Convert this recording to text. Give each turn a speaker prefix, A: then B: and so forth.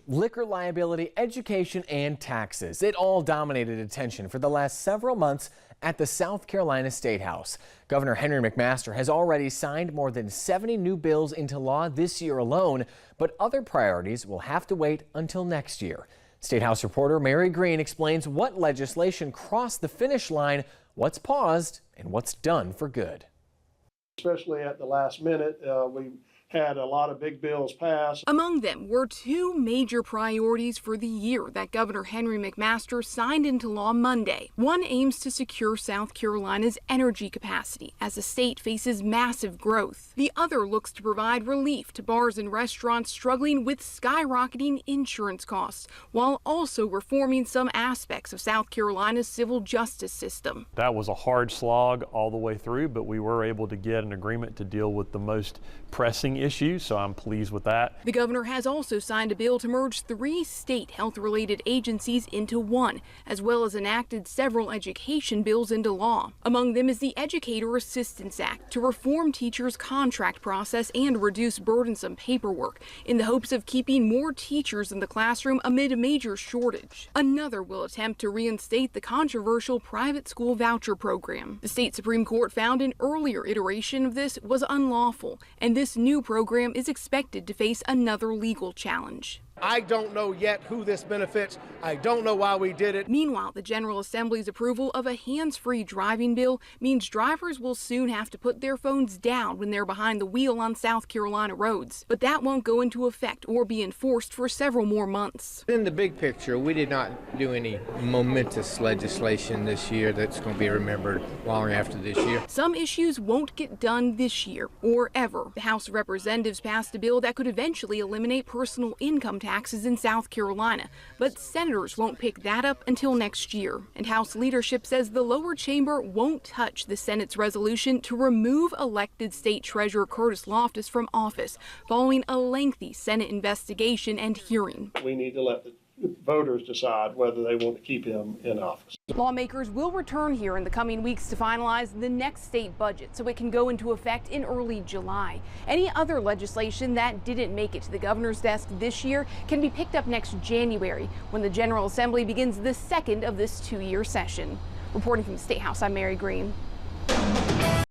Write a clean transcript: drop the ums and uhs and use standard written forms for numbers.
A: Liquor liability, education, and taxes. It all dominated attention for the last several months at the South Carolina State House. Governor Henry McMaster has already signed more than 70 new bills into law this year alone, but other priorities will have to wait until next year. State House reporter Mary Green explains what legislation crossed the finish line, what's paused, and what's done for good.
B: Especially at the last minute, we had a lot of big bills passed.
C: Among them were two major priorities for the year that Governor Henry McMaster signed into law Monday. One aims to secure South Carolina's energy capacity as the state faces massive growth. The other looks to provide relief to bars and restaurants struggling with skyrocketing insurance costs, while also reforming some aspects of South Carolina's civil justice system.
D: That was a hard slog all the way through, but we were able to get an agreement to deal with the most pressing issues, so I'm pleased with that.
C: The governor has also signed a bill to merge 3 state health-related agencies into one, as well as enacted several education bills into law. Among them is the Educator Assistance Act to reform teachers' contract process and reduce burdensome paperwork in the hopes of keeping more teachers in the classroom amid a major shortage. Another will attempt to reinstate the controversial private school voucher program. The state Supreme Court found an earlier iteration of this was unlawful, and this new program is expected to face another legal challenge.
B: I don't know yet who this benefits. I don't know why we did it.
C: Meanwhile, the General Assembly's approval of a hands-free driving bill means drivers will soon have to put their phones down when they're behind the wheel on South Carolina roads. But that won't go into effect or be enforced for several more months.
E: In the big picture, we did not do any momentous legislation this year that's going to be remembered long after this year.
C: Some issues won't get done this year or ever. The House of Representatives passed a bill that could eventually eliminate personal income taxes in South Carolina, but senators won't pick that up until next year. And House leadership says the lower chamber won't touch the Senate's resolution to remove elected State Treasurer Curtis Loftus from office following a lengthy Senate investigation and hearing.
B: We need to let the voters decide whether they want to keep him in office.
C: Lawmakers will return here in the coming weeks to finalize the next state budget so it can go into effect in early July. Any other legislation that didn't make it to the governor's desk this year can be picked up next January when the General Assembly begins the second of this 2-year session. Reporting from the State House, I'm Mary Green.